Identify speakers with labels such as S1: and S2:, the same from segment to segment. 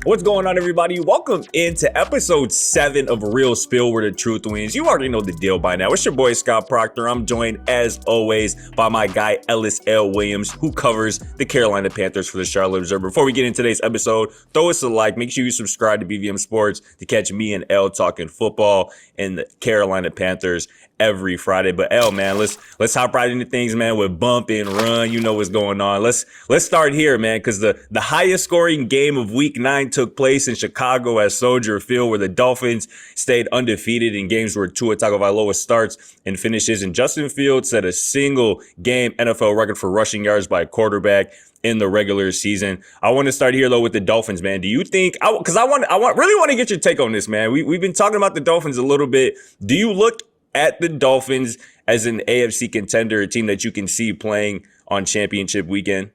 S1: What's going on, everybody? Welcome into episode 7 of Real Spill, where the truth wins. You already know the deal by now. It's your boy Scott Proctor. I'm joined, as always, by my guy Ellis L. Williams, who covers the Carolina Panthers for the Charlotte Observer. Before we get into today's episode, throw us a like. Make sure you subscribe to BVM Sports to catch me and L talking football and the Carolina Panthers every Friday. But L, man, let's hop right into things, man, with bump and run. You know what's going on. Let's start here, man, because the highest scoring game of week 9 took place in Chicago at Soldier Field, where the Dolphins stayed undefeated in games where Tua Tagovailoa starts and finishes, and Justin Fields set a single game NFL record for rushing yards by a quarterback in the regular season. I want to start here though with the Dolphins, man. Do you think, because I really want to get your take on this, man. We've been talking about the Dolphins a little bit. Do you look at the Dolphins as an AFC contender, a team that you can see playing on championship weekend?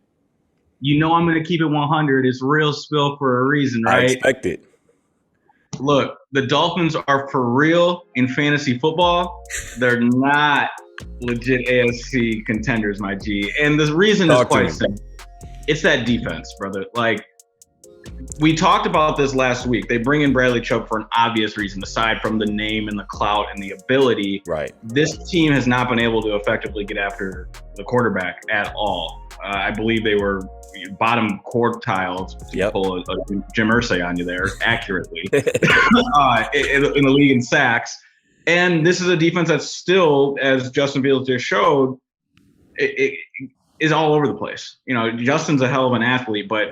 S2: You know I'm going to keep it 100. It's real spill for a reason, right?
S1: I expect it.
S2: Look, the Dolphins are for real in fantasy football. They're not legit AFC contenders, my G. And the reason is quite simple. It's that defense, brother. Like, we talked about this last week. They bring in Bradley Chubb for an obvious reason, aside from the name and the clout and the ability.
S1: Right. This
S2: team has not been able to effectively get after the quarterback at all. I believe they were bottom quartile to pull a Jim Irsay on you there accurately in the league in sacks. And this is a defense that's still, as Justin Fields just showed, it is all over the place. You know, Justin's a hell of an athlete, but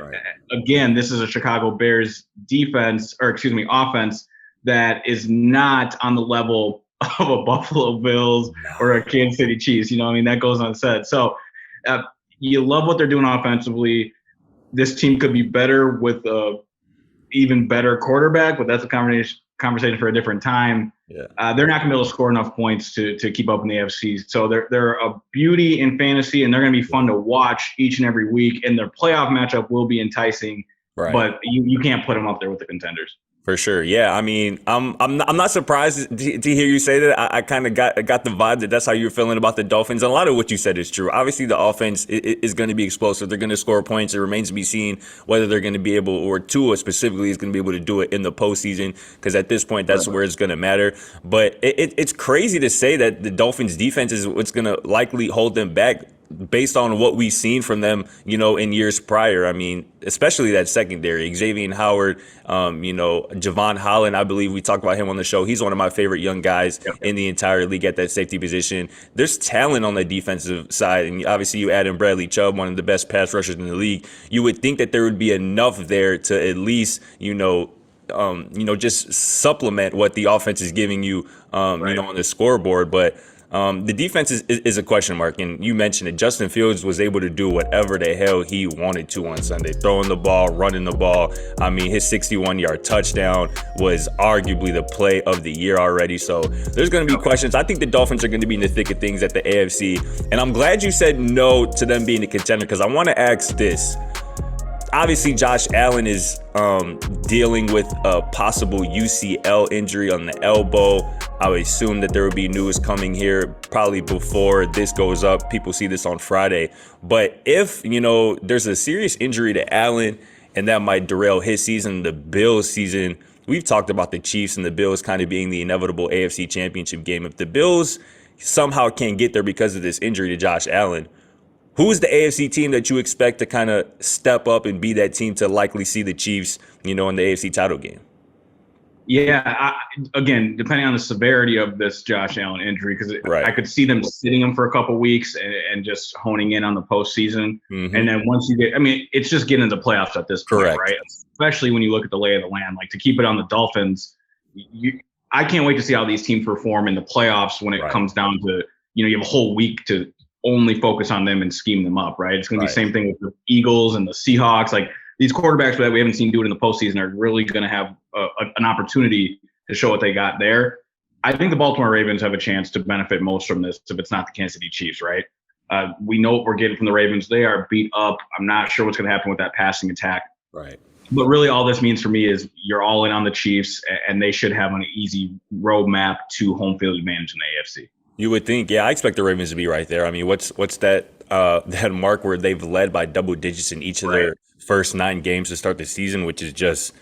S2: again, this is a Chicago Bears offense that is not on the level of a Buffalo Bills or a Kansas City Chiefs. You know what I mean? That goes unsaid. So you love what they're doing offensively. This team could be better with a even better quarterback, but that's a conversation for a different time. Yeah. They're not going to be able to score enough points to keep up in the AFC. So they're a beauty in fantasy, and they're going to be fun to watch each and every week. And their playoff matchup will be enticing, but you can't put them up there with the contenders.
S1: For sure. Yeah. I mean, I'm not surprised to hear you say that. I kind of got the vibe that that's how you're feeling about the Dolphins. And a lot of what you said is true. Obviously, the offense is going to be explosive. They're going to score points. It remains to be seen whether they're going to be able, or Tua specifically is going to be able to do it in the postseason, because at this point, that's where it's going to matter. But it's crazy to say that the Dolphins defense is what's going to likely hold them back, based on what we've seen from them, you know, in years prior. I mean, especially that secondary, Xavier Howard, Javon Holland, I believe we talked about him on the show. He's one of my favorite young guys in the entire league at that safety position. There's talent on the defensive side. And obviously you add in Bradley Chubb, one of the best pass rushers in the league. You would think that there would be enough there to at least, just supplement what the offense is giving you, on the scoreboard. But the defense is a question mark, and you mentioned it. Justin Fields was able to do whatever the hell he wanted to on Sunday, throwing the ball, running the ball. I mean, his 61-yard touchdown was arguably the play of the year already. So there's going to be questions. I think the Dolphins are going to be in the thick of things at the AFC, and I'm glad you said no to them being a contender, because I want to ask this. Obviously, Josh Allen is dealing with a possible UCL injury on the elbow. I would assume that there will be news coming here probably before this goes up. People see this on Friday. But if, there's a serious injury to Allen and that might derail his season, the Bills' season, we've talked about the Chiefs and the Bills kind of being the inevitable AFC championship game. If the Bills somehow can't get there because of this injury to Josh Allen, who's the AFC team that you expect to kind of step up and be that team to likely see the Chiefs, in the AFC title game?
S2: Yeah, again, depending on the severity of this Josh Allen injury, because I could see them sitting him for a couple weeks and just honing in on the postseason. Mm-hmm. And then once it's just getting into playoffs at this point, right? Especially when you look at the lay of the land. Like, to keep it on the Dolphins, I can't wait to see how these teams perform in the playoffs when it comes down to, you have a whole week to only focus on them and scheme them up, right? It's going to be the same thing with the Eagles and the Seahawks. Like, these quarterbacks that we haven't seen do it in the postseason are really going to have an opportunity to show what they got there. I think the Baltimore Ravens have a chance to benefit most from this if it's not the Kansas City Chiefs, right? We know what we're getting from the Ravens. They are beat up. I'm not sure what's going to happen with that passing attack.
S1: Right.
S2: But really all this means for me is you're all in on the Chiefs, and they should have an easy roadmap to home field advantage in the AFC.
S1: You would think, yeah, I expect the Ravens to be right there. I mean, what's that that mark where they've led by double digits in each of their first 9 games to start the season, which is just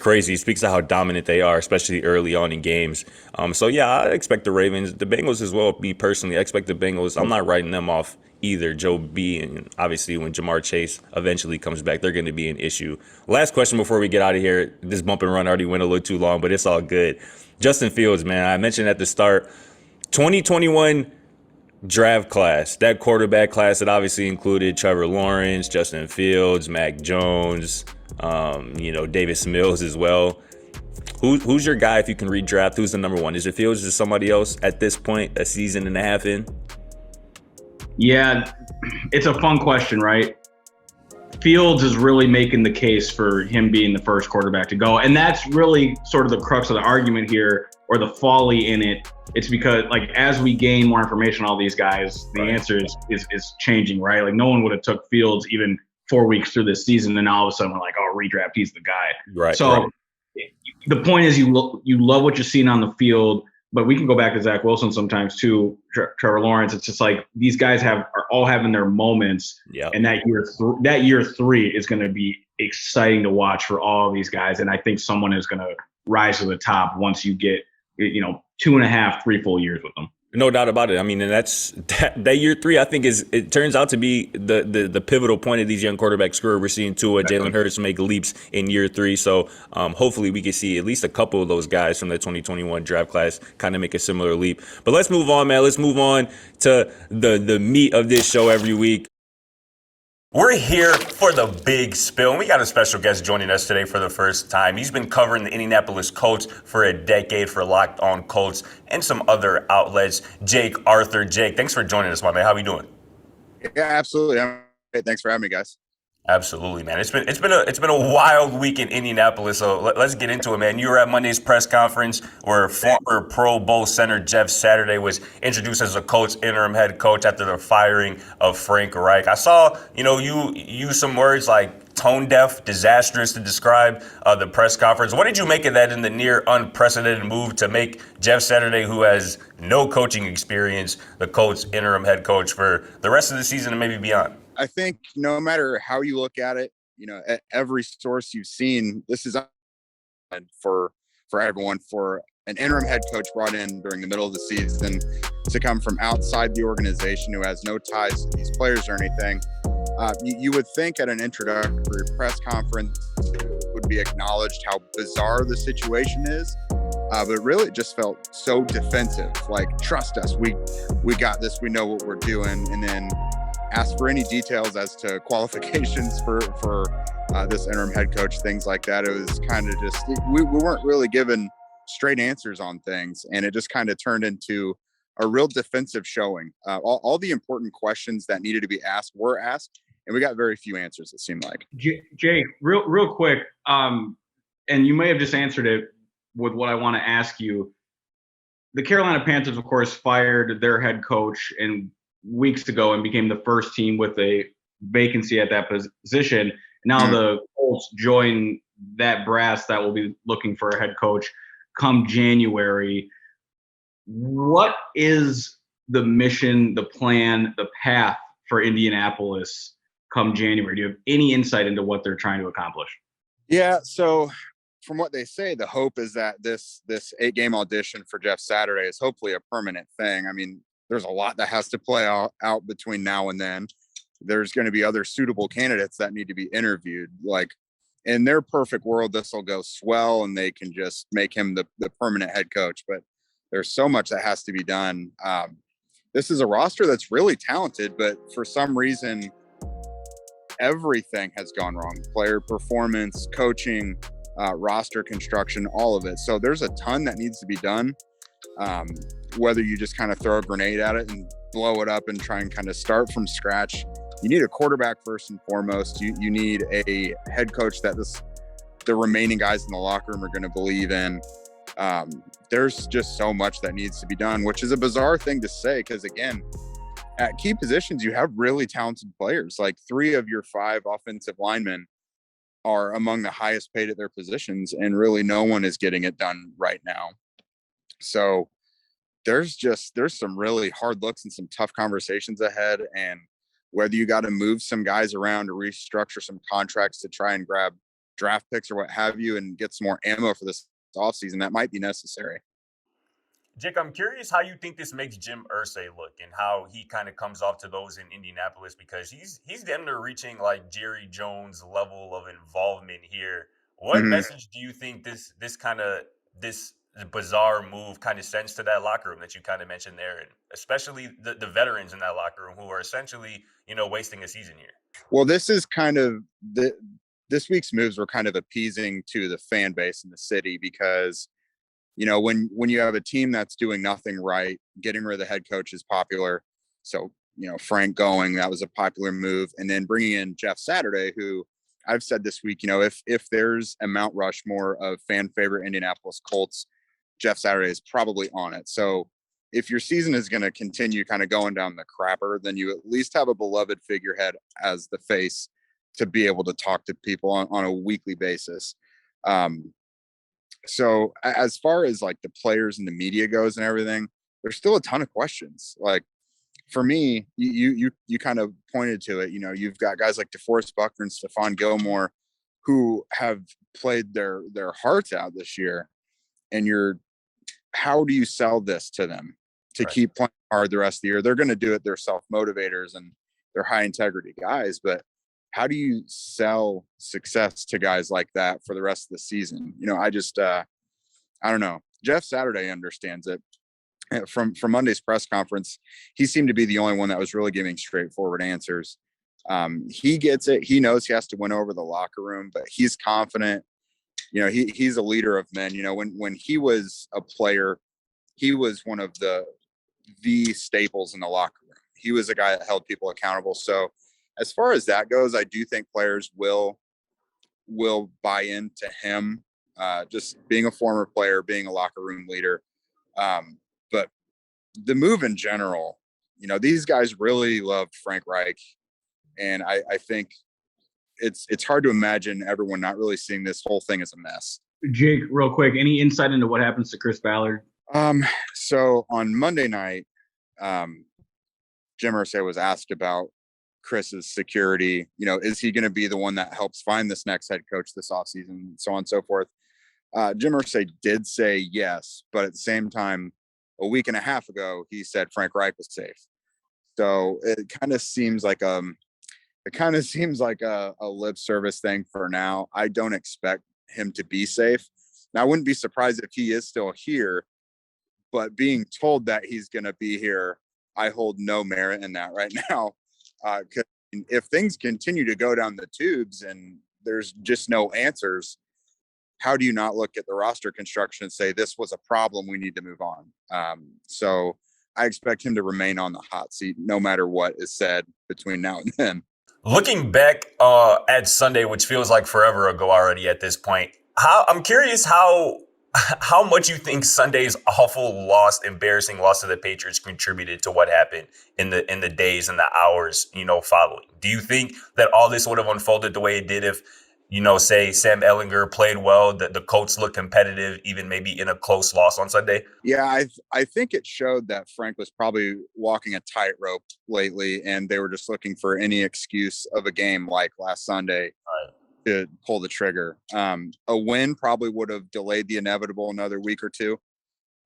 S1: crazy. It speaks to how dominant they are, especially early on in games. So yeah, I expect the Ravens, the Bengals as well. Me personally, I expect the Bengals. I'm not writing them off either. Joe B, and obviously when Jamar Chase eventually comes back, they're going to be an issue. Last question before we get out of here. This bump and run already went a little too long, but it's all good. Justin Fields, man, I mentioned at the start, 2021 draft class, that quarterback class that obviously included Trevor Lawrence, Justin Fields, Mac Jones, Davis Mills as well. Who's your guy if you can redraft? Who's the number one? Is it Fields? Is it somebody else at this point, a season and a half in?
S2: Yeah, it's a fun question, right? Fields is really making the case for him being the first quarterback to go. And that's really sort of the crux of the argument here, or the folly in it. It's because, like, as we gain more information on all these guys, the answer is changing, right? Like, no one would have took Fields even 4 weeks through this season, and all of a sudden we're like, oh, redraft, he's the guy.
S1: Right.
S2: So the point is, you love what you're seeing on the field, but we can go back to Zach Wilson sometimes too, Trevor Lawrence. It's just like these guys are all having their moments, and that year three is going to be exciting to watch for all of these guys. And I think someone is going to rise to the top once you get 2.5, 3 full years with them.
S1: No doubt about it. I mean, and that year 3, I think it turns out to be the pivotal point of these young quarterbacks' career. We're seeing Tua, Jalen Hurts make leaps in year 3. So hopefully we can see at least a couple of those guys from the 2021 draft class kind of make a similar leap. But let's move on, man. Let's move on to the meat of this show every week. We're here for the big spill, and we got a special guest joining us today for the first time. He's been covering the Indianapolis Colts for a decade for Locked On Colts and some other outlets. Jake Arthur. Jake, thanks for joining us, my man. How are you doing?
S3: Yeah, absolutely. Thanks for having me, guys.
S1: Absolutely, man. It's been a wild week in Indianapolis. So let's get into it, man. You were at Monday's press conference where former Pro Bowl center Jeff Saturday was introduced as the Colts interim head coach after the firing of Frank Reich. I saw, you use some words like tone deaf, disastrous to describe the press conference. What did you make of that in the near unprecedented move to make Jeff Saturday, who has no coaching experience, the Colts interim head coach for the rest of the season and maybe beyond?
S3: I think no matter how you look at it, at every source you've seen, this is for everyone, for an interim head coach brought in during the middle of the season to come from outside the organization who has no ties to these players or anything. You would think at an introductory press conference it would be acknowledged how bizarre the situation is. But really it just felt so defensive, like, trust us, we got this, we know what we're doing. And then ask for any details as to qualifications for this interim head coach, things like that. It was kind of just, we weren't really given straight answers on things, and it just kind of turned into a real defensive showing. All the important questions that needed to be asked were asked, and we got very few answers, it seemed like.
S2: Jake, real quick, and you may have just answered it with what I want to ask you. The Carolina Panthers, of course, fired their head coach weeks ago and became the first team with a vacancy at that position. Now the Colts join that brass that will be looking for a head coach come January. What is the mission, the plan, the path for Indianapolis come January? Do you have any insight into what they're trying to accomplish?
S3: Yeah, so from what they say, the hope is that this 8-game audition for Jeff Saturday is hopefully a permanent thing. I mean, there's a lot that has to play out between now and then. There's going to be other suitable candidates that need to be interviewed. Like, in their perfect world, this will go swell and they can just make him the permanent head coach. But there's so much that has to be done. This is a roster that's really talented, but for some reason, everything has gone wrong. Player performance, coaching, roster construction, all of it. So there's a ton that needs to be done. Whether you just kind of throw a grenade at it and blow it up and try and kind of start from scratch, you need a quarterback first and foremost. You need a head coach that the remaining guys in the locker room are going to believe in. There's just so much that needs to be done, which is a bizarre thing to say because, again, at key positions, you have really talented players. Like 3 of your 5 offensive linemen are among the highest paid at their positions, and really no one is getting it done right now. So there's some really hard looks and some tough conversations ahead. And whether you got to move some guys around or restructure some contracts to try and grab draft picks or what have you and get some more ammo for this offseason, that might be necessary.
S1: Jake, I'm curious how you think this makes Jim Irsay look and how he kind of comes off to those in Indianapolis, because he's getting to reaching like Jerry Jones level of involvement here. What message do you think this bizarre move kind of sends to that locker room that you kind of mentioned there, and especially the veterans in that locker room who are essentially, wasting a season here?
S3: Well, this is kind of this week's moves were kind of appeasing to the fan base in the city, because when you have a team that's doing nothing right, getting rid of the head coach is popular. So, Frank going, that was a popular move. And then bringing in Jeff Saturday, who I've said this week, if there's a Mount Rushmore of fan favorite Indianapolis Colts, Jeff Saturday is probably on it. So if your season is going to continue kind of going down the crapper, then you at least have a beloved figurehead as the face to be able to talk to people on a weekly basis. So as far as like the players and the media goes and everything, there's still a ton of questions. Like for me, you kind of pointed to it, you've got guys like DeForest Buckner and Stephon Gilmore who have played their hearts out this year. And how do you sell this to them to keep playing hard the rest of the year? They're going to do it. They're self-motivators and they're high integrity guys, but how do you sell success to guys like that for the rest of the season? I don't know. Jeff Saturday understands it. From Monday's press conference, he seemed to be the only one that was really giving straightforward answers. He gets it. He knows he has to win over the locker room, but he's confident. He's a leader of men. When he was a player, he was one of the staples in the locker room. He was a guy that held people accountable. So as far as that goes, I do think players will buy into him, just being a former player, being a locker room leader. But the move in general, these guys really loved Frank Reich. And I think it's hard to imagine everyone not really seeing this whole thing as a mess.
S2: Jake, real quick, any insight into what happens to Chris Ballard?
S3: So on Monday night, Jim Irsay was asked about Chris's security. Is he going to be the one that helps find this next head coach this offseason, so on and so forth? Jim Irsay did say yes, but at the same time, a week and a half ago, he said Frank Reich was safe. So it kind of seems like a lip service thing for now. I don't expect him to be safe. Now, I wouldn't be surprised if he is still here, but being told that he's going to be here, I hold no merit in that right now. Because if things continue to go down the tubes and there's just no answers, how do you not look at the roster construction and say this was a problem, we need to move on? So I expect him to remain on the hot seat no matter what is said between now and then.
S1: Looking back at Sunday, which feels like forever ago already at this point, I'm curious how much you think Sunday's awful loss, embarrassing loss to the Patriots contributed to what happened in the days and the hours, following. Do you think that all this would have unfolded the way it did if, say Sam Ehlinger played well, the Colts looked competitive, even maybe in a close loss on Sunday?
S3: Yeah, I think it showed that Frank was probably walking a tightrope lately, and they were just looking for any excuse of a game like last Sunday to pull the trigger. A win probably would have delayed the inevitable another week or two.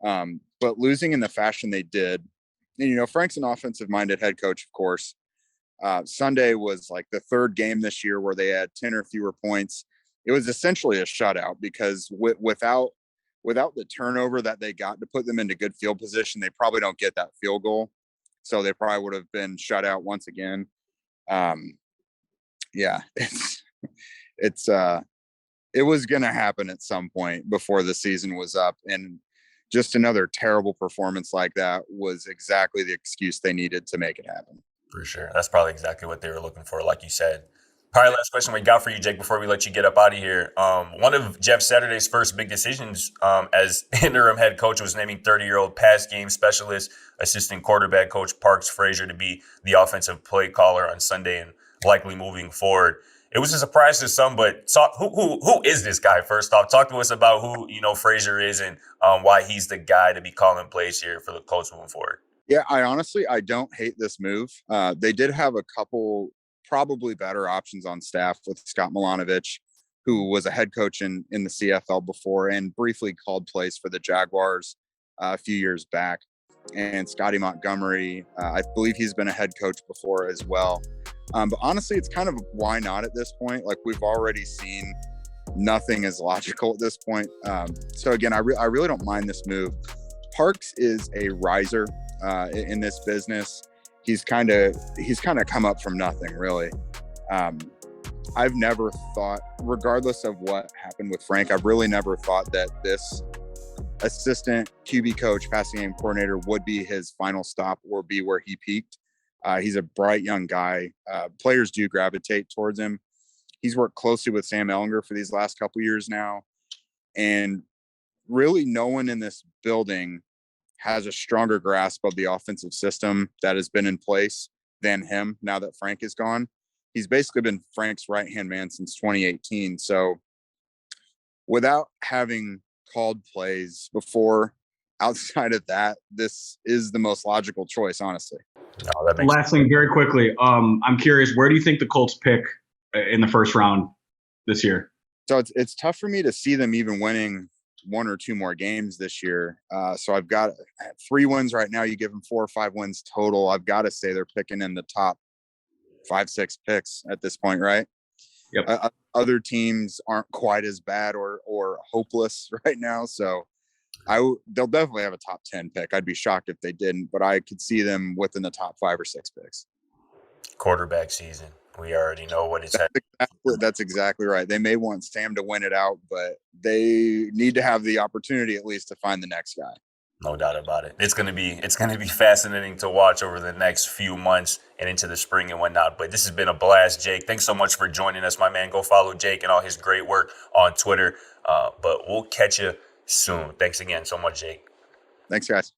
S3: But losing in the fashion they did, and, Frank's an offensive-minded head coach, of course. Sunday was like the third game this year where they had 10 or fewer points. It was essentially a shutout because without the turnover that they got to put them into good field position, they probably don't get that field goal. So they probably would have been shut out once again. Yeah, it was going to happen at some point before the season was up. And just another terrible performance like that was exactly the excuse they needed to make it happen.
S1: For sure. That's probably exactly what they were looking for, like you said. Probably last question we got for you, Jake, before we let you get up out of here. One of Jeff Saturday's first big decisions as interim head coach was naming 30-year-old pass game specialist, assistant quarterback coach Parks Frazier to be the offensive play caller on Sunday and likely moving forward. it was a surprise to some. But who is this guy? First off, talk to us about who Frazier is and why he's the guy to be calling plays here for the Colts moving forward.
S3: Yeah, I don't hate this move. They did have a couple probably better options on staff with Scott Milanovich, who was a head coach in the CFL before and briefly called plays for the Jaguars a few years back. And Scotty Montgomery, I believe he's been a head coach before as well. But honestly, it's kind of why not at this point? Like, we've already seen nothing is logical at this point. So again, I really don't mind this move. Parks is a riser in this business. He's kind of come up from nothing, really. I've never thought, regardless of what happened with Frank, I've really never thought that this assistant QB coach, passing game coordinator, would be his final stop or be where he peaked. He's a bright young guy. Players do gravitate towards him. He's worked closely with Sam Ehlinger for these last couple years now. And really no one in this building has a stronger grasp of the offensive system that has been in place than him now that Frank is gone. He's basically been Frank's right-hand man since 2018. So without having called plays before, outside of that, this is the most logical choice, honestly.
S2: Last thing, very quickly, I'm curious, where do you think the Colts pick in the first round this year?
S3: So it's tough for me to see them even winning one or two more games this year. So I've got 3 wins right now. You give them 4 or 5 wins total. I've got to say they're picking in the top 5-6 picks at this point, right?
S2: Yep.
S3: Other teams aren't quite as bad or hopeless right now. So they'll definitely have a top 10 pick. I'd be shocked if they didn't, but I could see them within the top 5 or 6 picks.
S1: Quarterback season. We already know what it's at.
S3: That's exactly right. They may want Sam to win it out, but they need to have the opportunity at least to find the next guy.
S1: No doubt about it. It's gonna be fascinating to watch over the next few months and into the spring and whatnot. But this has been a blast, Jake. Thanks so much for joining us, my man. Go follow Jake and all his great work on Twitter. But we'll catch you soon. Thanks again so much, Jake.
S3: Thanks, guys.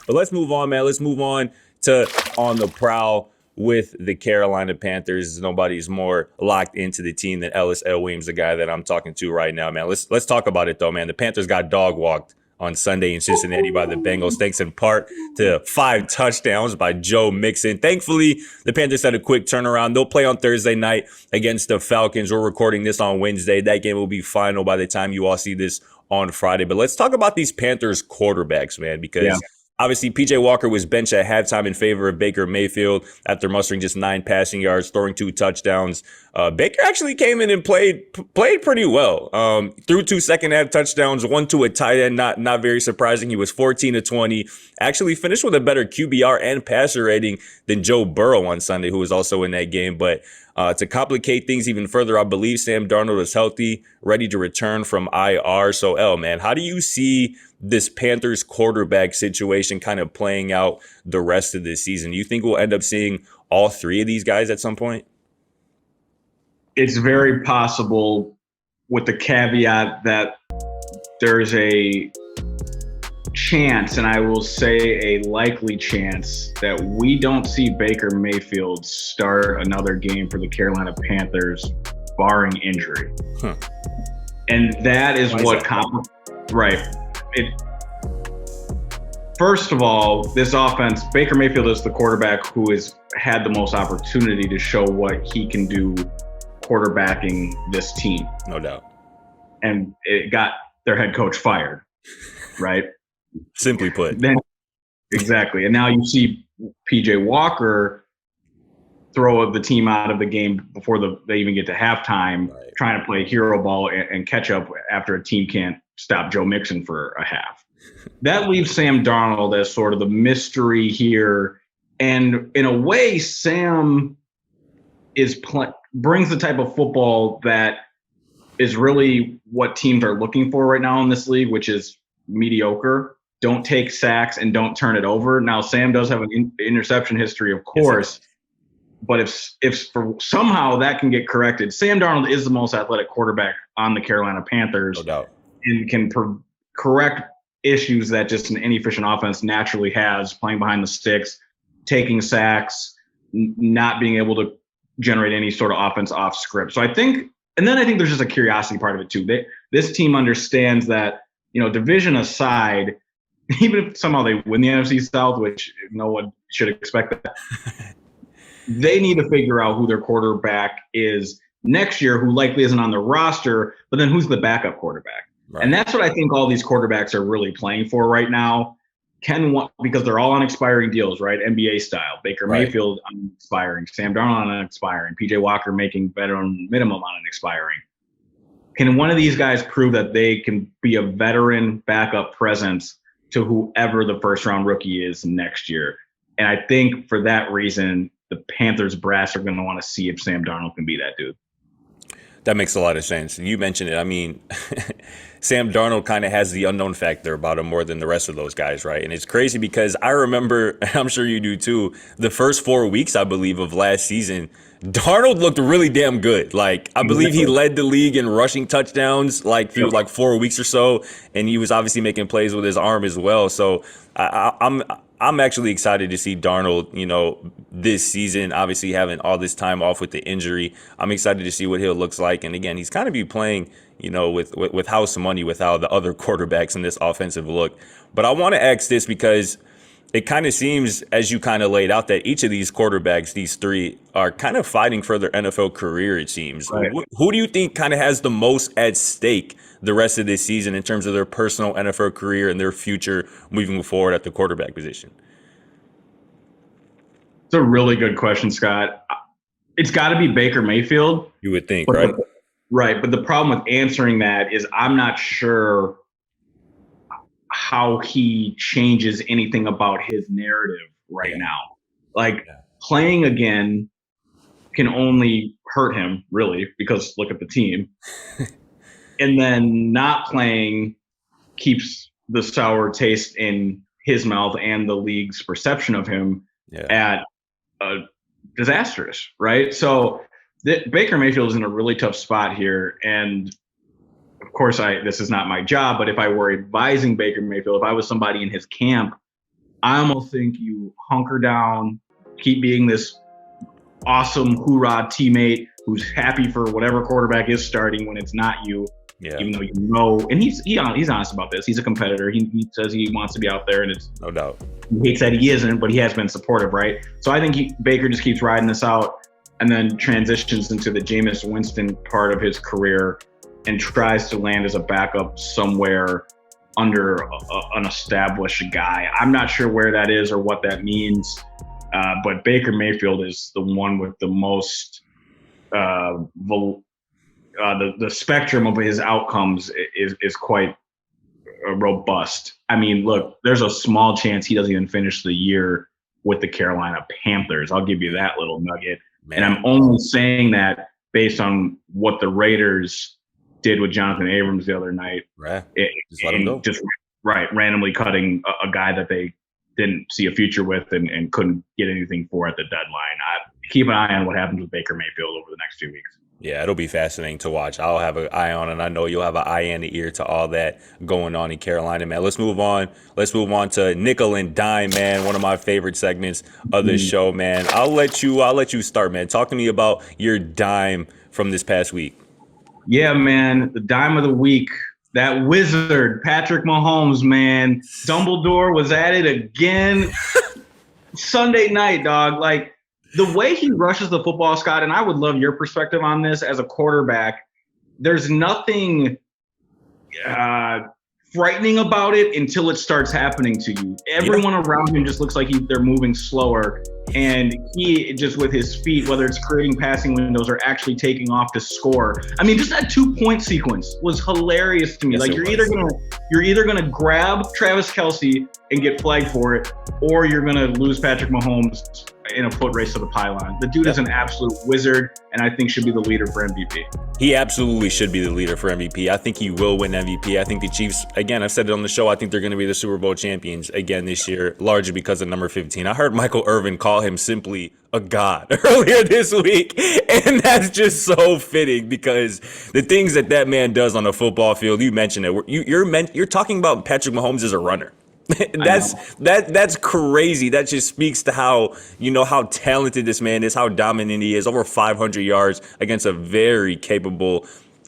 S1: But let's move on, man. Let's move on to On the Prowl with the Carolina Panthers. Nobody's more locked into the team than Ellis L. Williams, the guy that I'm talking to right now, man. Let's talk about it, though, man. The Panthers got dog walked on Sunday in Cincinnati by the Bengals, thanks in part to 5 touchdowns by Joe Mixon. Thankfully, the Panthers had a quick turnaround. They'll play on Thursday night against the Falcons. We're recording this on Wednesday. That game will be final by the time you all see this on Friday. But let's talk about these Panthers quarterbacks, man, because obviously PJ Walker was benched at halftime in favor of Baker Mayfield after mustering just 9 passing yards, throwing 2 touchdowns. Baker actually came in and played pretty well. Threw 2 second-half touchdowns, 1 to a tight end. Not very surprising. He was 14 to 20. Actually finished with a better QBR and passer rating than Joe Burrow on Sunday, who was also in that game. But to complicate things even further, I believe Sam Darnold is healthy, ready to return from IR. So, man, how do you see this Panthers quarterback situation kind of playing out the rest of this season? Do you think we'll end up seeing all 3 of these guys at some point?
S2: It's very possible, with the caveat that there's a chance, and I will say a likely chance, that we don't see Baker Mayfield start another game for the Carolina Panthers, barring injury. And that is right. First of all, this offense, Baker Mayfield is the quarterback who has had the most opportunity to show what he can do quarterbacking this team.
S1: No doubt.
S2: And it got their head coach fired, right?
S1: Simply put.
S2: Exactly. And now you see PJ Walker throw the team out of the game before they even get to halftime, trying to play hero ball and catch up after a team can't stop Joe Mixon for a half. That leaves Sam Darnold as sort of the mystery here. And in a way, Sam brings the type of football that is really what teams are looking for right now in this league, which is mediocre. Don't take sacks and don't turn it over. Now, Sam does have an interception history, of course, but if for somehow that can get corrected, Sam Darnold is the most athletic quarterback on the Carolina Panthers,
S1: no doubt,
S2: and can correct issues that just an inefficient offense naturally has, playing behind the sticks, taking sacks, not being able to generate any sort of offense off script. So I think there's just a curiosity part of it too. This team understands that, division aside, even if somehow they win the NFC South, which no one should expect that, they need to figure out who their quarterback is next year, who likely isn't on the roster, but then who's the backup quarterback. Right. And that's what I think all these quarterbacks are really playing for right now. Because they're all on expiring deals, right? NBA style. Baker Mayfield on expiring, Sam Darnold on expiring, PJ Walker making veteran minimum on an expiring. Can one of these guys prove that they can be a veteran backup presence to whoever the first round rookie is next year? And I think for that reason, the Panthers brass are going to want to see if Sam Darnold can be that dude.
S1: That makes a lot of sense. You mentioned it. I mean, Sam Darnold kind of has the unknown factor about him more than the rest of those guys, right? And it's crazy because I remember, I'm sure you do too, the first 4 weeks, I believe, of last season, Darnold looked really damn good. Like, I believe he led the league in rushing touchdowns, through 4 weeks or so. And he was obviously making plays with his arm as well. So I'm actually excited to see Darnold, this season, obviously having all this time off with the injury. I'm excited to see what he looks like. And again, he's kind of be playing, with house money with how the other quarterbacks in this offensive look. But I want to ask this because it kind of seems, as you kind of laid out, that each of these quarterbacks, these three, are kind of fighting for their NFL career, it seems. Right. Who do you think kind of has the most at stake the rest of this season in terms of their personal NFL career and their future moving forward at the quarterback position?
S2: It's a really good question, Scott. It's got to be Baker Mayfield.
S1: You would think, right?
S2: Right. But the problem with answering that is I'm not sure how he changes anything about his narrative right now. Playing again can only hurt him, really, because look at the team. And then not playing keeps the sour taste in his mouth and the league's perception of him at disastrous, right? So Baker Mayfield is in a really tough spot here. And of course, this is not my job, but if I were advising Baker Mayfield, if I was somebody in his camp, I almost think you hunker down, keep being this awesome hoorah teammate who's happy for whatever quarterback is starting when it's not you. Yeah. Even though and he's honest about this. He's a competitor. He says he wants to be out there, and it's
S1: no doubt.
S2: He hates that he isn't, but he has been supportive, right? So I think Baker just keeps riding this out, and then transitions into the Jameis Winston part of his career, and tries to land as a backup somewhere under an established guy. I'm not sure where that is or what that means, but Baker Mayfield is the one with the most the spectrum of his outcomes is quite robust. I mean, look, there's a small chance he doesn't even finish the year with the Carolina Panthers. I'll give you that little nugget. Man. And I'm only saying that based on what the Raiders did with Jonathan Abrams the other night.
S1: Right. Just let him go.
S2: Randomly cutting a guy that they didn't see a future with and couldn't get anything for at the deadline. Keep an eye on what happens with Baker Mayfield over the next 2 weeks.
S1: Yeah, it'll be fascinating to watch. I'll have an eye on, and I know you'll have an eye and an ear to all that going on in Carolina, man. Let's move on. Let's move on to Nickel and Dime, man. One of my favorite segments of this show, man. I'll let you start, man. Talk to me about your dime from this past week.
S2: Yeah, man. The dime of the week. That wizard, Patrick Mahomes, man. Dumbledore was at it again. Sunday night, dog. The way he rushes the football, Scott, and I would love your perspective on this as a quarterback, there's nothing frightening about it until it starts happening to you. Everyone around him just looks like they're moving slower. And he just with his feet, whether it's creating passing windows or actually taking off to score. I mean, just that 2-point sequence was hilarious to me.
S1: Yes,
S2: you're either gonna grab Travis Kelce and get flagged for it, or you're gonna lose Patrick Mahomes in a foot race to the pylon. The dude is an absolute wizard, and I think should be the leader for MVP.
S1: He absolutely should be the leader for MVP. I think he will win MVP. I think the Chiefs, again, I've said it on the show, I think they're going to be the Super Bowl champions again this year, largely because of number 15. I heard Michael Irvin call him simply a god earlier this week, and that's just so fitting because the things that man does on the football field, you mentioned it. You're talking about Patrick Mahomes as a runner. That's crazy. That just speaks to how talented this man is, how dominant he is. Over 500 yards against a very capable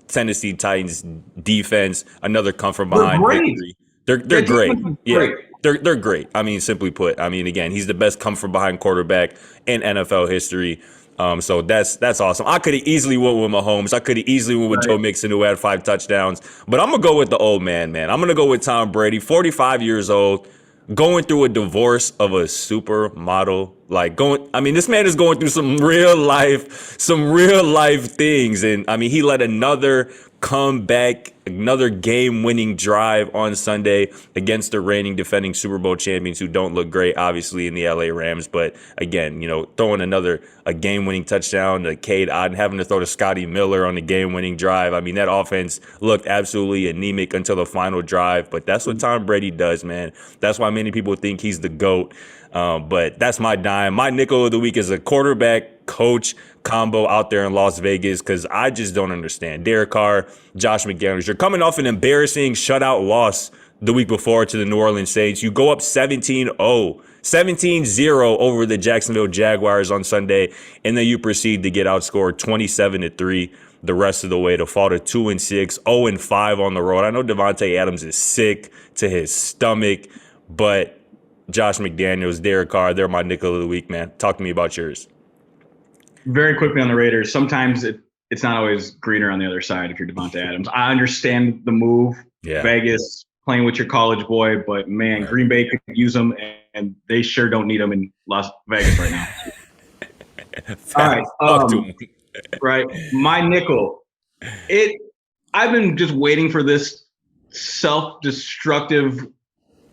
S1: Tennessee Titans defense. Another come from behind victory. They're great. Yeah. They're great. I mean, simply put. I mean, again, he's the best come from behind quarterback in NFL history. So that's awesome. I could have easily went with Mahomes. I could have easily went with Joe Mixon, who had 5 touchdowns. But I'm gonna go with the old man. I'm gonna go with Tom Brady, 45 years old, going through a divorce of a supermodel. This man is going through some real life things. And I mean, he led another comeback, another game-winning drive on Sunday against the reigning defending Super Bowl champions, who don't look great, obviously, in the LA Rams. But again, throwing a game-winning touchdown to Cade Otton, having to throw to Scotty Miller on the game-winning drive. I mean, that offense looked absolutely anemic until the final drive. But that's what Tom Brady does, man. That's why many people think he's the GOAT. But that's my dime. My nickel of the week is a quarterback coach combo out there in Las Vegas, because I just don't understand. Derek Carr, Josh McDaniels, you're coming off an embarrassing shutout loss the week before to the New Orleans Saints. You go up 17-0 over the Jacksonville Jaguars on Sunday, and then you proceed to get outscored 27-3 the rest of the way to fall to 2-6, 0-5 on the road. I know Devontae Adams is sick to his stomach, but Josh McDaniels, Derek Carr, they're my nickel of the week, man. Talk to me about yours.
S2: Very quickly on the Raiders, sometimes it's not always greener on the other side if you're Devontae Adams. I understand the move, Vegas, playing with your college boy, but, man, right. Green Bay could use him, and they sure don't need him in Las Vegas right now. All right. Right. My nickel. I've been just waiting for this self-destructive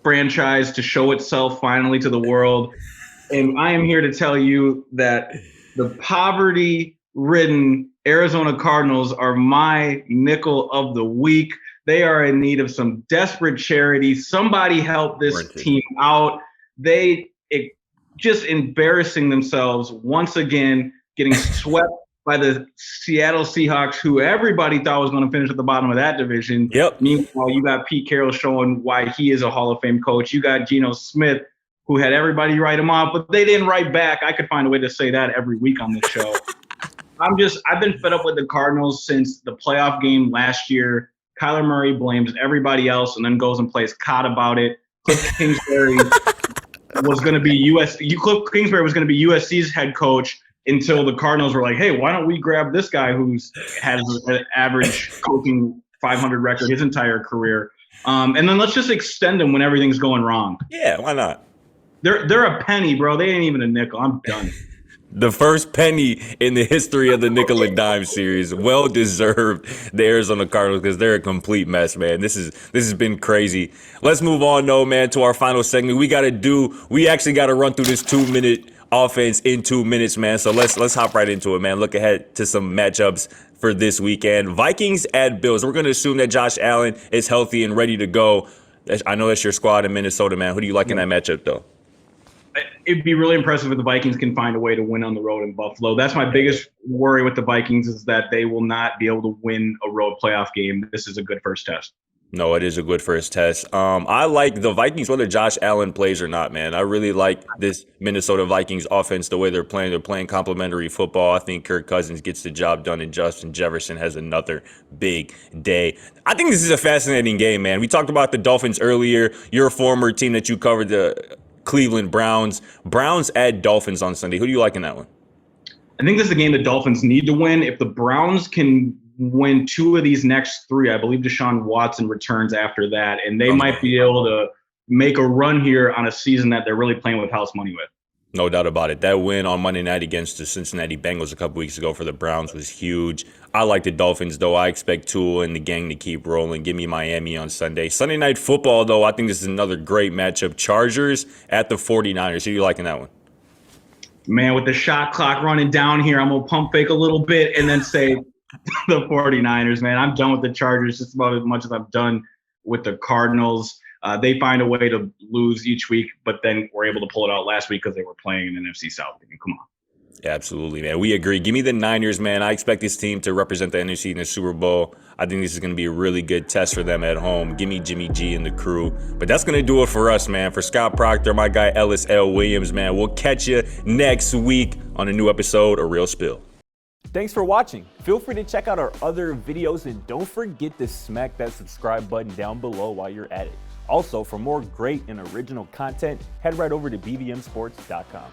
S2: franchise to show itself finally to the world. And I am here to tell you that the poverty-ridden Arizona Cardinals are my nickel of the week. They are in need of some desperate charity. Somebody help this team out. Just embarrassing themselves once again, getting swept by the Seattle Seahawks, who everybody thought was going to finish at the bottom of that division.
S1: Yep.
S2: Meanwhile, you got Pete Carroll showing why he is a Hall of Fame coach. You got Geno Smith, who had everybody write him off, but they didn't write back. I could find a way to say that every week on this show. I've been fed up with the Cardinals since the playoff game last year. Kyler Murray blames everybody else and then goes and plays COD about it. Cliff Kingsbury was going to be USC's head coach until the Cardinals were like, hey, why don't we grab this guy who's has an average coaching 500 record his entire career, and then let's just extend him when everything's going wrong.
S1: Yeah, why not?
S2: They're a penny, bro. They ain't even a nickel. I'm done.
S1: The first penny in the history of the nickel and dime series. Well deserved, the Arizona Cardinals, because they're a complete mess, man. This has been crazy. Let's move on, though, man, to our final segment. We actually got to run through this 2-minute offense in 2 minutes, man. So let's hop right into it, man. Look ahead to some matchups for this weekend. Vikings at Bills. We're going to assume that Josh Allen is healthy and ready to go. I know that's your squad in Minnesota, man. Who do you like in that matchup, though?
S2: It'd be really impressive if the Vikings can find a way to win on the road in Buffalo. That's my biggest worry with the Vikings, is that they will not be able to win a road playoff game. This is a good first test.
S1: No, it is a good first test. I like the Vikings, whether Josh Allen plays or not, man. I really like this Minnesota Vikings offense, the way they're playing. They're playing complementary football. I think Kirk Cousins gets the job done, and Justin Jefferson has another big day. I think this is a fascinating game, man. We talked about the Dolphins earlier. Your former team that you covered, the Cleveland Browns. Browns at Dolphins on Sunday. Who do you like in that one?
S2: I think this is a game the Dolphins need to win. If the Browns can win 2 of these next 3, I believe Deshaun Watson returns after that, and they might be able to make a run here on a season that they're really playing with house money with.
S1: No doubt about it. That win on Monday night against the Cincinnati Bengals a couple weeks ago for the Browns was huge. I like the Dolphins, though. I expect Tua and the gang to keep rolling. Give me Miami on Sunday. Sunday Night Football, though, I think this is another great matchup. Chargers at the 49ers. Who do you like in that one?
S2: Man, with the shot clock running down here, I'm going to pump fake a little bit and then say the 49ers, man. I'm done with the Chargers just about as much as I've done with the Cardinals. They find a way to lose each week, but then were able to pull it out last week because they were playing in the NFC South. I mean, come on.
S1: Yeah, absolutely, man. We agree. Give me the Niners, man. I expect this team to represent the NFC in the Super Bowl. I think this is going to be a really good test for them at home. Give me Jimmy G and the crew. But that's going to do it for us, man. For Scott Proctor, my guy Ellis L. Williams, man. We'll catch you next week on a new episode of Real Spill.
S4: Thanks for watching. Feel free to check out our other videos and don't forget to smack that subscribe button down below while you're at it. Also, for more great and original content, head right over to bvmsports.com.